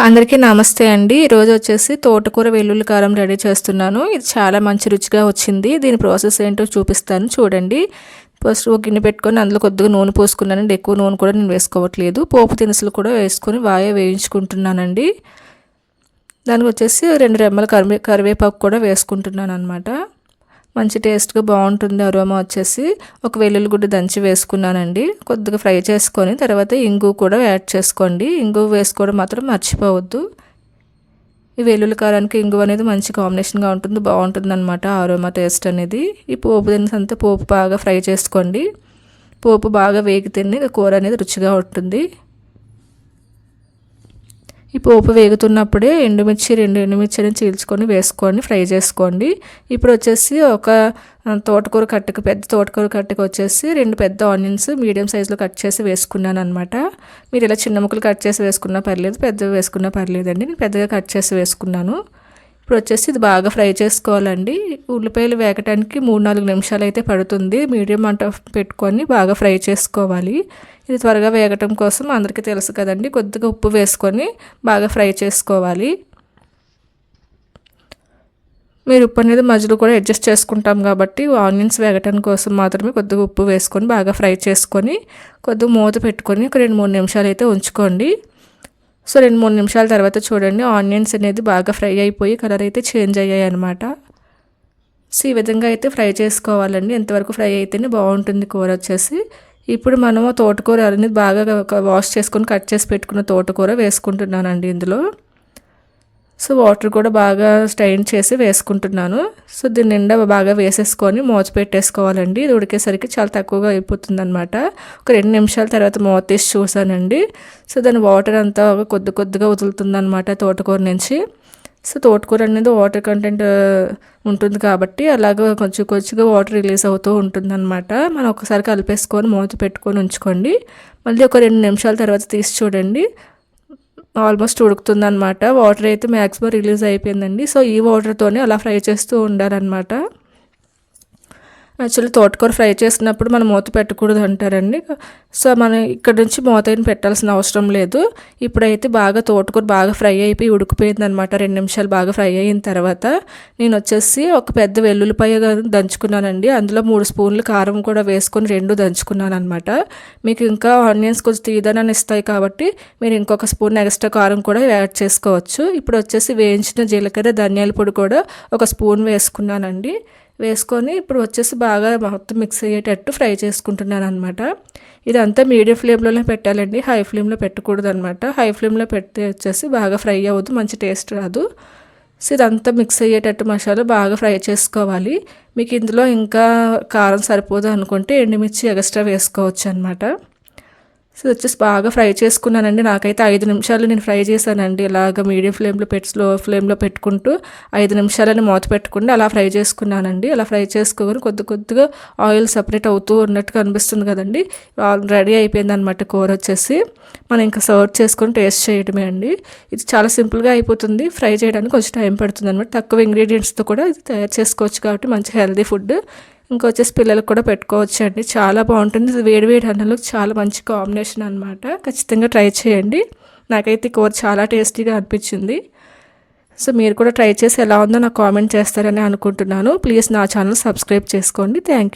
అందరికీ నమస్తే అండి. ఈరోజు వచ్చేసి తోటకూర వెల్లుల్లి కారం రెడీ చేస్తున్నాను. ఇది చాలా మంచి రుచిగా వచ్చింది. దీని ప్రాసెస్ ఏంటో చూపిస్తాను చూడండి. ఫస్ట్ ఒక గిన్నె పెట్టుకొని అందులో కొద్దిగా నూనె పోసుకున్నానండి. ఎక్కువ నూనె కూడా నేను వేసుకోవట్లేదు. పోపు దినుసులు కూడా వేసుకొని బాగా వేయించుకుంటున్నానండి. దానికి వచ్చేసి 2 రెమ్మల కరివేపాకు కూడా వేసుకుంటున్నాను అనమాట. మంచి టేస్ట్గా బాగుంటుంది. అరోమా వచ్చేసి ఒక వెల్లుల్లి గుడ్డ దంచి వేసుకున్నానండి. కొద్దిగా ఫ్రై చేసుకొని తర్వాత ఇంగు కూడా యాడ్ చేసుకోండి. ఇంగు వేసుకోవడం మాత్రం మర్చిపోవద్దు. ఈ వెల్లుల్లి కారానికి ఇంగు అనేది మంచి కాంబినేషన్గా ఉంటుంది, బాగుంటుంది అనమాట అరోమా టేస్ట్ అనేది. ఈ పోపు దినుసు అంతా పోపు బాగా ఫ్రై చేసుకోండి. పోపు బాగా వేగితేనే కూర అనేది రుచిగా ఉంటుంది. ఈ పోపు వేగుతున్నప్పుడే రెండు ఎండుమిర్చిని చీల్చుకొని వేసుకొని ఫ్రై చేసుకోండి. ఇప్పుడు వచ్చేసి ఒక పెద్ద తోటకూర కట్టకు వచ్చేసి 2 పెద్ద ఆనియన్స్ మీడియం సైజులో కట్ చేసి వేసుకున్నాను అనమాట. మీరు ఇలా చిన్న ముక్కలు కట్ చేసి వేసుకున్నా పర్లేదు, పెద్దవి వేసుకున్నా పర్లేదండి. నేను పెద్దగా కట్ చేసి వేసుకున్నాను. ఇప్పుడు వచ్చేసి ఇది బాగా ఫ్రై చేసుకోవాలండి. ఉల్లిపాయలు వేగటానికి 3-4 నిమిషాలు అయితే పడుతుంది. మీడియం మంట పెట్టుకొని బాగా ఫ్రై చేసుకోవాలి. ఇది త్వరగా వేగటం కోసం అందరికీ తెలుసు కదండి, కొద్దిగా ఉప్పు వేసుకొని బాగా ఫ్రై చేసుకోవాలి. మీరు ఉప్పు అనేది మధ్యలో కూడా అడ్జస్ట్ చేసుకుంటాం కాబట్టి ఆనియన్స్ వేగటం కోసం మాత్రమే కొద్దిగా ఉప్పు వేసుకొని బాగా ఫ్రై చేసుకొని కొద్దిగా మూత పెట్టుకొని ఒక 2-3 నిమిషాలు అయితే ఉంచుకోండి. సో 2-3 నిమిషాల తర్వాత చూడండి, ఆనియన్స్ అనేది బాగా ఫ్రై అయిపోయి కలర్ అయితే చేంజ్ అయ్యాయి అనమాట. సో ఈ విధంగా అయితే ఫ్రై చేసుకోవాలండి. ఎంతవరకు ఫ్రై అయితేనే బాగుంటుంది కూర వచ్చేసి. ఇప్పుడు మనము తోటకూర అనేది బాగా వాష్ చేసుకొని కట్ చేసి పెట్టుకున్న తోటకూర వేసుకుంటున్నానండి ఇందులో. సో వాటర్ కూడా బాగా స్ట్రెయిన్ చేసి వేసుకుంటున్నాను. సో దీని నిండా బాగా వేసేసుకొని మూత పెట్టేసుకోవాలండి. ఇది ఉడికేసరికి చాలా తక్కువగా అయిపోతుంది అనమాట. ఒక 2 నిమిషాల తర్వాత మూత తీసి చూసానండి. సో దాని వాటర్ అంతా కొద్దిగా వదులుతుంది అనమాట తోటకూర నుంచి. సో తోటకూర అనేది వాటర్ కంటెంట్ ఉంటుంది కాబట్టి అలాగ కొంచెంగా వాటర్ రిలీజ్ అవుతూ ఉంటుందన్నమాట. మనం ఒకసారి కలిపేసుకొని మూత పెట్టుకొని ఉంచుకోండి. మళ్ళీ ఒక 2 నిమిషాల తర్వాత తీసి చూడండి, ఆల్మోస్ట్ ఉడుకుతుందన్నమాట. వాటర్ అయితే మ్యాక్సిమం రిలీజ్ అయిపోయిందండి. సో ఈ వాటర్తోనే అలా ఫ్రై చేస్తూ ఉండాలన్నమాట. యాక్చువల్లీ తోటకూర ఫ్రై చేసినప్పుడు మనం మూత పెట్టకూడదు అంటారండి. సో మనం ఇక్కడ నుంచి మూత అయిన పెట్టాల్సిన అవసరం లేదు. ఇప్పుడైతే బాగా తోటకూర బాగా ఫ్రై అయిపోయి ఉడికిపోయింది అనమాట. 2 నిమిషాలు బాగా ఫ్రై అయిన తర్వాత నేను వచ్చేసి ఒక పెద్ద వెల్లుల్లిపాయ దంచుకున్నానండి. అందులో 3 స్పూన్లు కారం కూడా వేసుకొని 2 దంచుకున్నాను అనమాట. మీకు ఇంకా ఆనియన్స్ కొంచెం తీయదనాన్ని ఇస్తాయి కాబట్టి మీరు ఇంకొక స్పూన్ ఎక్స్ట్రా కారం కూడా యాడ్ చేసుకోవచ్చు. ఇప్పుడు వచ్చేసి వేయించిన జీలకర్ర ధనియాల పొడి కూడా ఒక స్పూన్ వేసుకున్నానండి. వేసుకొని ఇప్పుడు వచ్చేసి బాగా మొత్తం మిక్స్ అయ్యేటట్టు ఫ్రై చేసుకుంటున్నాను అనమాట. ఇదంతా మీడియం ఫ్లేమ్లోనే పెట్టాలండి, హై ఫ్లేమ్లో పెట్టకూడదు అనమాట. హై ఫ్లేమ్లో పెడితే వచ్చేసి బాగా ఫ్రై అవ్వదు, మంచి టేస్ట్ రాదు. సో ఇదంతా మిక్స్ అయ్యేటట్టు మసాలా బాగా ఫ్రై చేసుకోవాలి. మీకు ఇందులో ఇంకా కారం సరిపోదు అనుకుంటే ఎండుమిర్చి ఎక్స్ట్రా వేసుకోవచ్చు అనమాట. సో వచ్చేసి బాగా ఫ్రై చేసుకున్నానండి. నాకైతే 5 నిమిషాలు నేను ఫ్రై చేశానండి. ఇలాగ మీడియం ఫ్లేమ్లో స్లో ఫ్లేమ్లో పెట్టుకుంటూ 5 నిమిషాలని మూత పెట్టుకుంటూ అలా ఫ్రై చేసుకున్నానండి. అలా ఫ్రై చేసుకొని కొద్దిగా ఆయిల్ సపరేట్ అవుతూ ఉన్నట్టుగా అనిపిస్తుంది కదండి. రెడీ అయిపోయింది అనమాట కూర వచ్చేసి. మనం ఇంకా సర్వ్ చేసుకొని టేస్ట్ చేయడమే అండి. ఇది చాలా సింపుల్గా అయిపోతుంది. ఫ్రై చేయడానికి కొంచెం టైం పడుతుంది అనమాట. తక్కువ ఇంగ్రీడియంట్స్తో కూడా ఇది తయారు చేసుకోవచ్చు కాబట్టి మంచి హెల్దీ ఫుడ్. ఇంకొచ్చేసి పిల్లలకు కూడా పెట్టుకోవచ్చు అండి. చాలా బాగుంటుంది. ఇది వేడివేడి అన్నంలో చాలా మంచి కాంబినేషన్ అనమాట. ఖచ్చితంగా ట్రై చేయండి. నాకైతే కూర చాలా టేస్టీగా అనిపించింది. సో మీరు కూడా ట్రై చేసి ఎలా ఉందో నాకు కామెంట్ చేస్తారని అనుకుంటున్నాను. ప్లీజ్ నా ఛానల్ సబ్స్క్రైబ్ చేసుకోండి. Thank you.